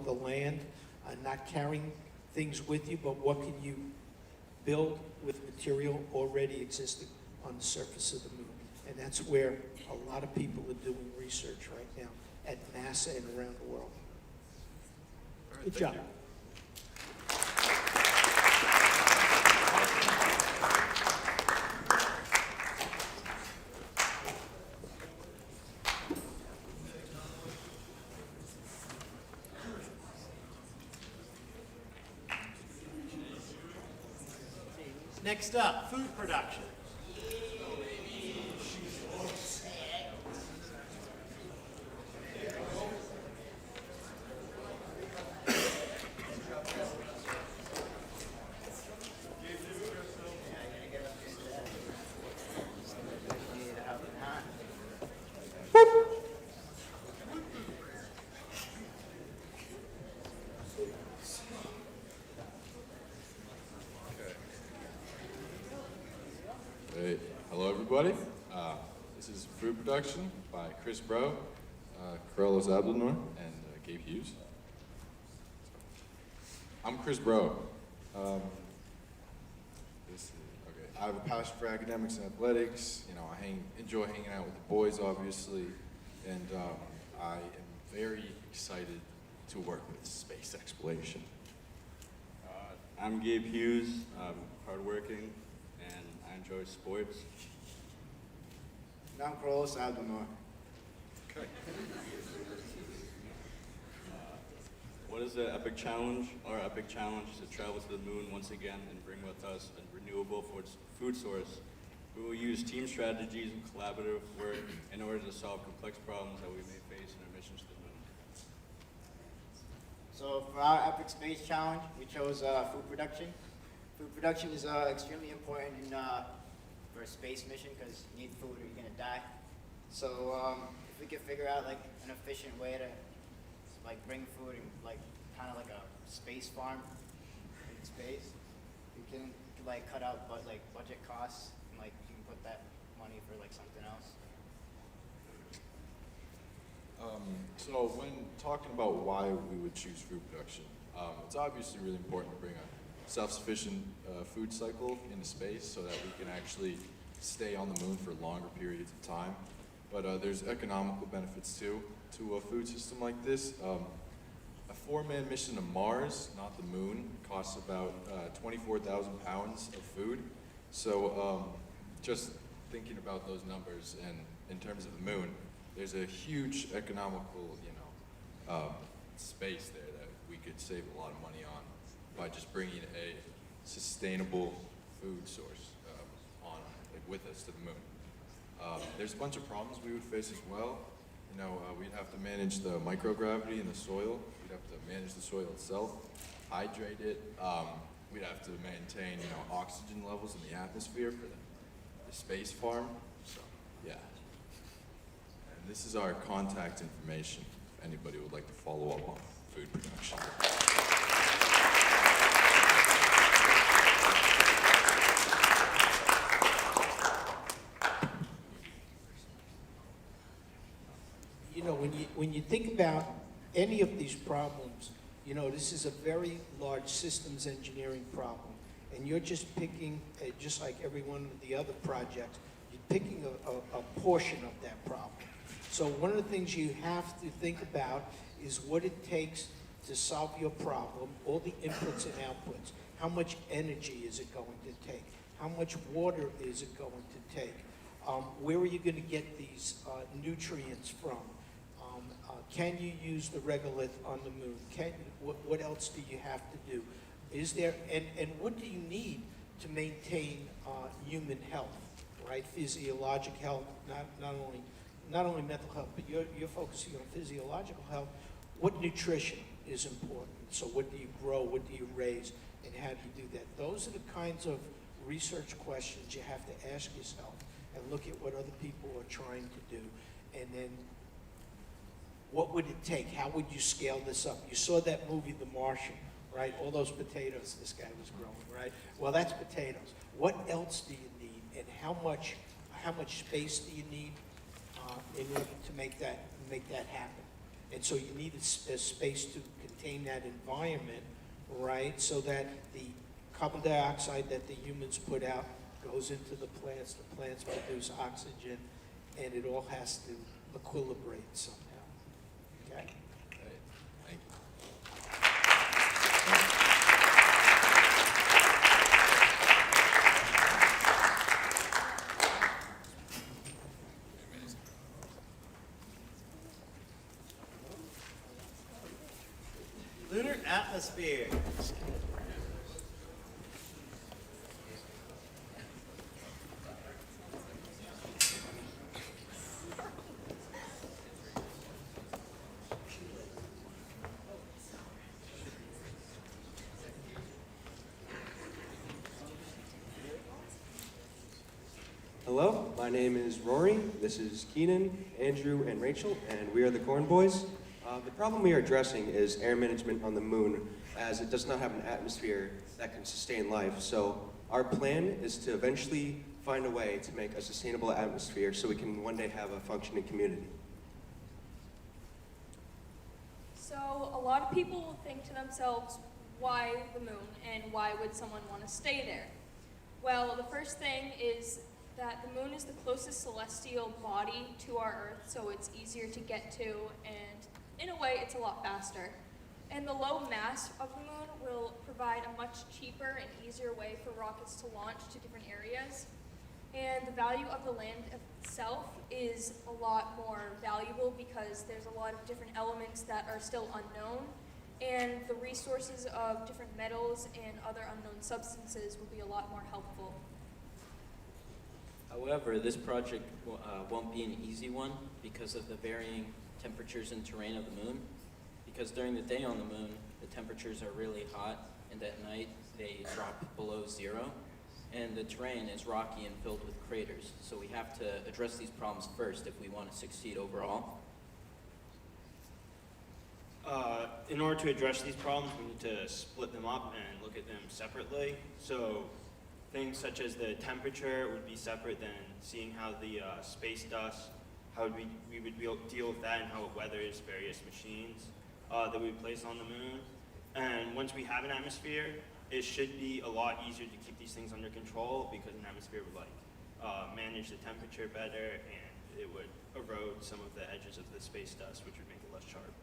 the land, not carrying things with you, but what can you build with material already existing on the surface of the moon? And that's where a lot of people are doing research right now at NASA and around the world. Good job. Next up, food production. Hey, hello everybody. This is Food Production by Chris Bro, Carlos Abdelnour, and Gabe Hughes. I'm Chris Bro. I have a passion for academics and athletics. You know, I enjoy hanging out with the boys, obviously, and I am very excited to work with space exploration. I'm Gabe Hughes. I'm hardworking, and I enjoy sports. I'm Carlos Abdelnour. Okay. What is the epic challenge? Our epic challenge is to travel to the moon once again and bring with us a renewable food source. We will use team strategies and collaborative work in order to solve complex problems that we may face in our missions to the moon. So for our epic space challenge, we chose food production. Food production is extremely important for a space mission because you need food or you're gonna die. So if we could figure out like an efficient way to like bring food and like kind of like a space farm in space, we can like cut out budget costs and like you can put that money for like something else. So when talking about why we would choose food production, it's obviously really important to bring a self-sufficient food cycle into space so that we can actually stay on the moon for longer periods of time. But there's economical benefits too to a food system like this. A 4-man mission to Mars, not the moon, costs about 24,000 pounds of food. So just thinking about those numbers and in terms of the moon, there's a huge economical, space there that we could save a lot of money on by just bringing a sustainable food source with us to the moon. There's a bunch of problems we would face as well. We'd have to manage the microgravity in the soil. We'd have to manage the soil itself, hydrate it. We'd have to maintain, oxygen levels in the atmosphere for the space farm. So, yeah. And this is our contact information if anybody would like to follow up on food production. When you think about any of these problems, this is a very large systems engineering problem. And you're just picking, just like every one of the other projects, you're picking a portion of that problem. So one of the things you have to think about is what it takes to solve your problem, all the inputs and outputs. How much energy is it going to take? How much water is it going to take? Where are you going to get these nutrients from? Can you use the regolith on the moon? What else do you have to do? Is there, and what do you need to maintain human health, right? Physiologic health, not only mental health, but you're focusing on physiological health. What nutrition is important? So what do you grow? What do you raise? And how do you do that? Those are the kinds of research questions you have to ask yourself and look at what other people are trying to do. And then what would it take? How would you scale this up? You saw that movie, The Martian, right? All those potatoes this guy was growing, right? Well, that's potatoes. What else do you need, and how much space do you need in order to make that happen? And so you need a space to maintain that environment, right? So that the carbon dioxide that the humans put out goes into the plants produce oxygen, and it all has to equilibrate somehow, okay? Right. Thank you. Lunar atmosphere. Hello, my name is Rory. This is Keenan, Andrew, and Rachel, and we are the Corn Boys. The problem we are addressing is air management on the moon, as it does not have an atmosphere that can sustain life. So our plan is to eventually find a way to make a sustainable atmosphere so we can one day have a functioning community. So a lot of people will think to themselves, why the moon and why would someone want to stay there? Well, the first thing is that the moon is the closest celestial body to our Earth, so it's easier to get to, and in a way, it's a lot faster. And the low mass of the moon will provide a much cheaper and easier way for rockets to launch to different areas. And the value of the land itself is a lot more valuable because there's a lot of different elements that are still unknown, and the resources of different metals and other unknown substances will be a lot more helpful. However, this project won't be an easy one because of the varying temperatures and terrain of the moon. Because during the day on the moon, the temperatures are really hot, and at night they drop below zero. And the terrain is rocky and filled with craters. So we have to address these problems first if we want to succeed overall. In order to address these problems, we need to split them up and look at them separately. So things such as the temperature would be separate than seeing how the space dust, how we would deal with that and how it weathers various machines that we place on the moon. And once we have an atmosphere, it should be a lot easier to keep these things under control because an atmosphere would manage the temperature better, and it would erode some of the edges of the space dust, which would make it less sharp.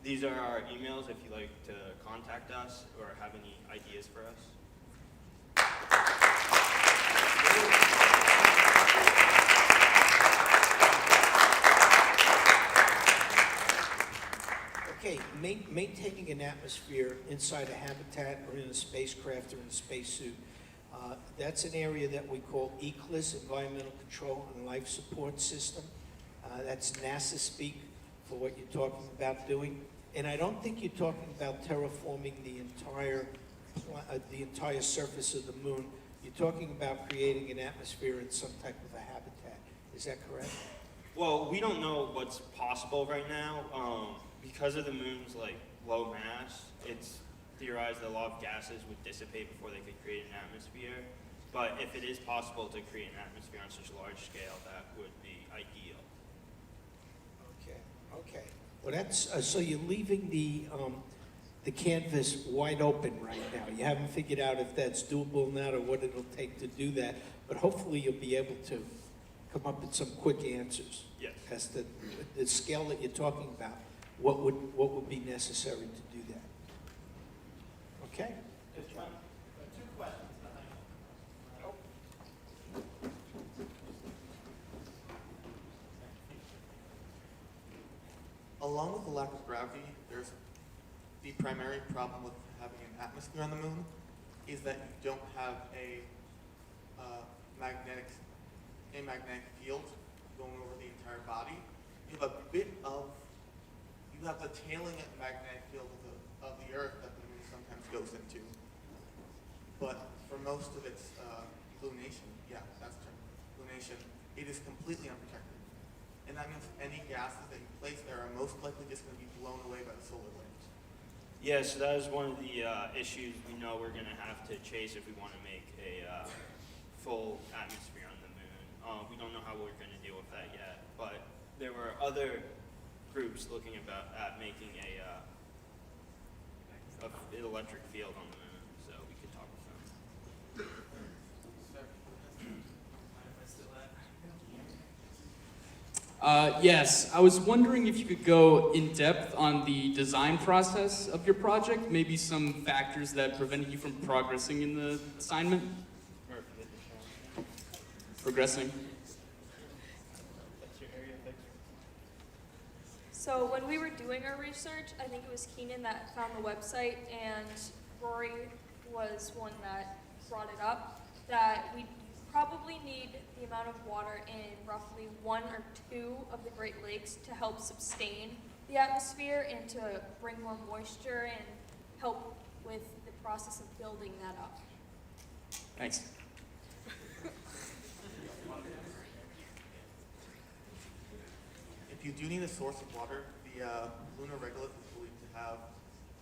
These are our emails if you'd like to contact us or have any ideas for us. Okay, maintaining an atmosphere inside a habitat or in a spacecraft or in a spacesuit, that's an area that we call ECLIS, Environmental Control and Life Support System. That's NASA speak for what you're talking about doing. And I don't think you're talking about terraforming the entire surface of the moon. You're talking about creating an atmosphere in some type of a habitat. Is that correct? Well, we don't know what's possible right now. Because of the moon's low mass, it's theorized that a lot of gases would dissipate before they could create an atmosphere. But if it is possible to create an atmosphere on such a large scale, that would be ideal. Okay. Well, that's so you're leaving the canvas wide open right now. You haven't figured out if that's doable or not, or what it'll take to do that. But hopefully, you'll be able to come up with some quick answers. Yes. As to the scale that you're talking about. What would be necessary to do that? Okay. Two questions behind Along with the lack of gravity, there's the primary problem with having an atmosphere on the moon is that you don't have a magnetic field going over the entire body. You have the tailing magnetic field of the Earth that the moon sometimes goes into. But for most of its lunation, it is completely unprotected. And that means any gases that you place there are most likely just going to be blown away by the solar winds. Yes, that is one of the issues we know we're going to have to chase if we want to make a full atmosphere on the moon. We don't know how we're going to deal with that yet, but there were other groups looking at making an electric field on the moon, so we could talk with them. Yes, I was wondering if you could go in depth on the design process of your project, maybe some factors that prevented you from progressing in the assignment? Progressing. So when we were doing our research, I think it was Keenan that found the website, and Rory was one that brought it up, that we probably need the amount of water in roughly 1 or 2 of the Great Lakes to help sustain the atmosphere and to bring more moisture and help with the process of building that up. Thanks. If you do need a source of water, the lunar regolith is believed to have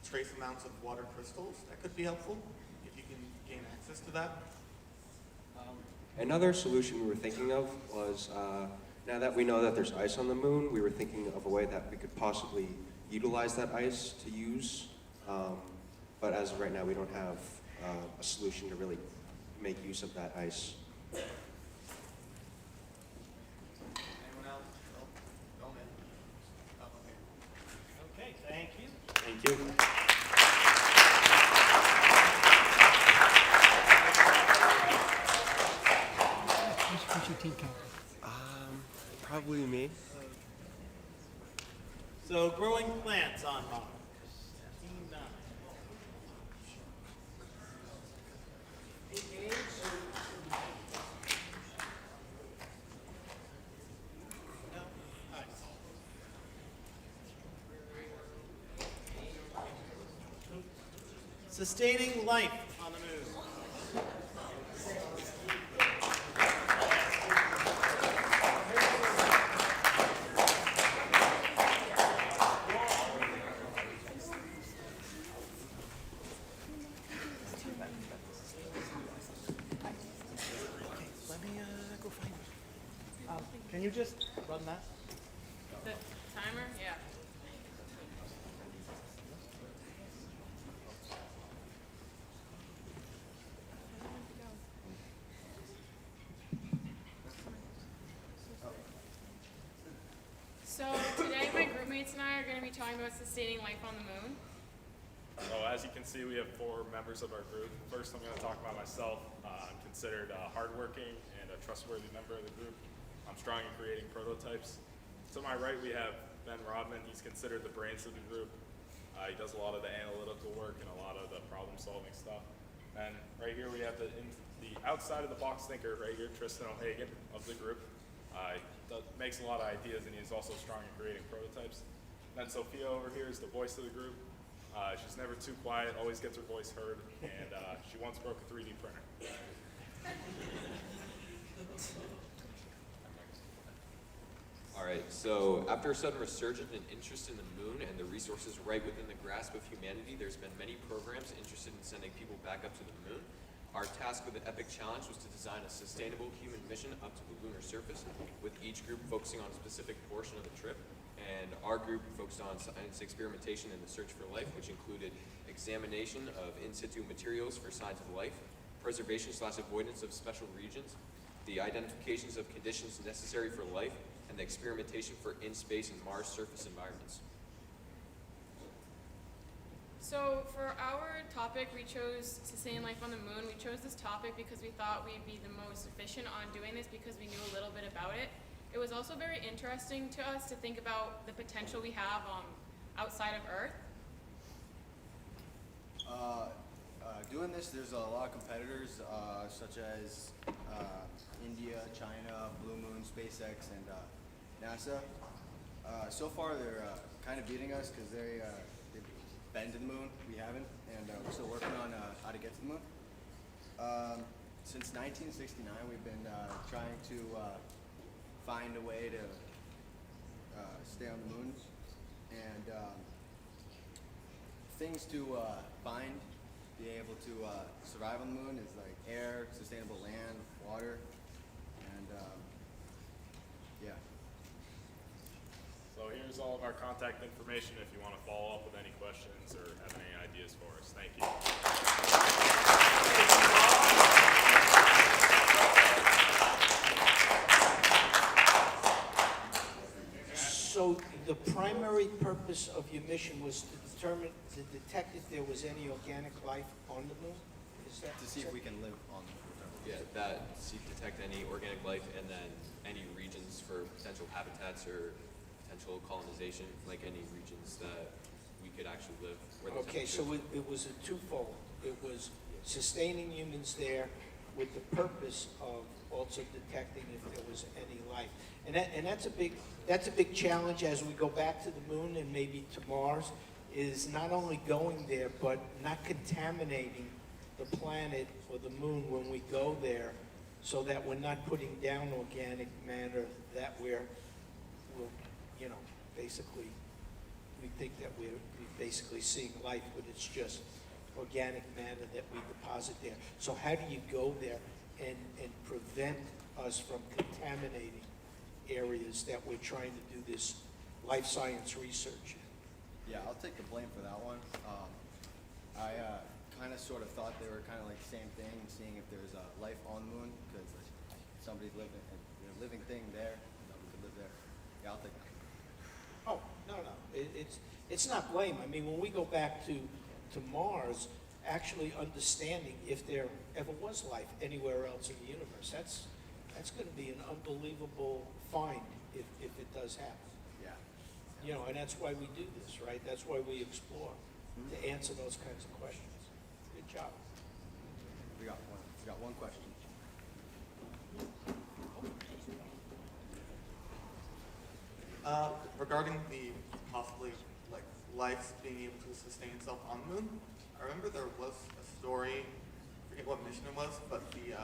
trace amounts of water crystals that could be helpful if you can gain access to that. Another solution we were thinking of was, now that we know that there's ice on the moon, we were thinking of a way that we could possibly utilize that ice to use. But as of right now, we don't have a solution to really make use of that ice. Anyone else? No? No, man. Oh, okay. Okay, thank you. Thank you. What's your team count? Probably me. So growing plants on Mars. Team 9. Engage. No? Nice. Sustaining life on the moon. Let me go find it. Can you just run that? The timer? Yeah. So today my group mates and I are going to be talking about sustaining life on the moon. So as you can see, we have 4 members of our group. First, I'm going to talk about myself. I'm considered hardworking and a trustworthy member of the group. I'm strong in creating prototypes. To my right, we have Ben Rodman. He's considered the brains of the group. He does a lot of the analytical work and a lot of the problem-solving stuff. And right here, we have the outside of the box thinker right here, Tristan O'Hagan of the group. He makes a lot of ideas, and he's also strong in creating prototypes. Then Sophia over here is the voice of the group. She's never too quiet, always gets her voice heard, and she once broke a 3D printer. All right, so after a sudden resurgence in interest in the moon and the resources right within the grasp of humanity, there's been many programs interested in sending people back up to the moon. Our task with the EPIC challenge was to design a sustainable human mission up to the lunar surface, with each group focusing on a specific portion of the trip. And our group focused on science experimentation in the search for life, which included examination of in situ materials for signs of life, preservation/avoidance of special regions, the identifications of conditions necessary for life, and the experimentation for in-space and Mars surface environments. So for our topic, we chose sustaining life on the moon. We chose this topic because we thought we'd be the most efficient on doing this because we knew a little bit about it. It was also very interesting to us to think about the potential we have outside of Earth. Doing this, there's a lot of competitors, such as India, China, Blue Moon, SpaceX, and NASA. So far, they're kind of beating us because they've been to the moon. We haven't, and we're still working on how to get to the moon. Since 1969, we've been trying to find a way to stay on the moon, and things to find, be able to survive on the moon is like air, sustainable land, water, and yeah. So here's all of our contact information if you want to follow up with any questions or have any ideas for us. Thank you. So the primary purpose of your mission was to detect if there was any organic life on the moon? Is that? To see if we can live on the moon. Yeah, that, see, detect any organic life and then any regions for potential habitats or potential colonization, like any regions that we could actually live. Where the Okay, so temperatures- it was a twofold. It was sustaining humans there with the purpose of also detecting if there was any life. And that's a big challenge as we go back to the moon and maybe to Mars, is not only going there, but not contaminating the planet or the moon when we go there, so that we're not putting down organic matter that we're basically, we think that we're basically seeing life, but it's just organic matter that we deposit there. So how do you go there and prevent us from contaminating areas that we're trying to do this life science research in? Yeah, I'll take the blame for that one. I kind of sort of thought they were kind of like the same thing, seeing if there's life on the moon, because somebody's living, a living thing there, we could live there. Yeah, I'll take that. Oh, no. It's not blame. I mean, when we go back to Mars, actually understanding if there ever was life anywhere else in the universe, that's going to be an unbelievable find if it does happen. Yeah. And that's why we do this, right? That's why we explore, to answer those kinds of questions. Good job. We got one question. Regarding the possibly life being able to sustain itself on the moon, I remember there was a story, I forget what mission it was, but the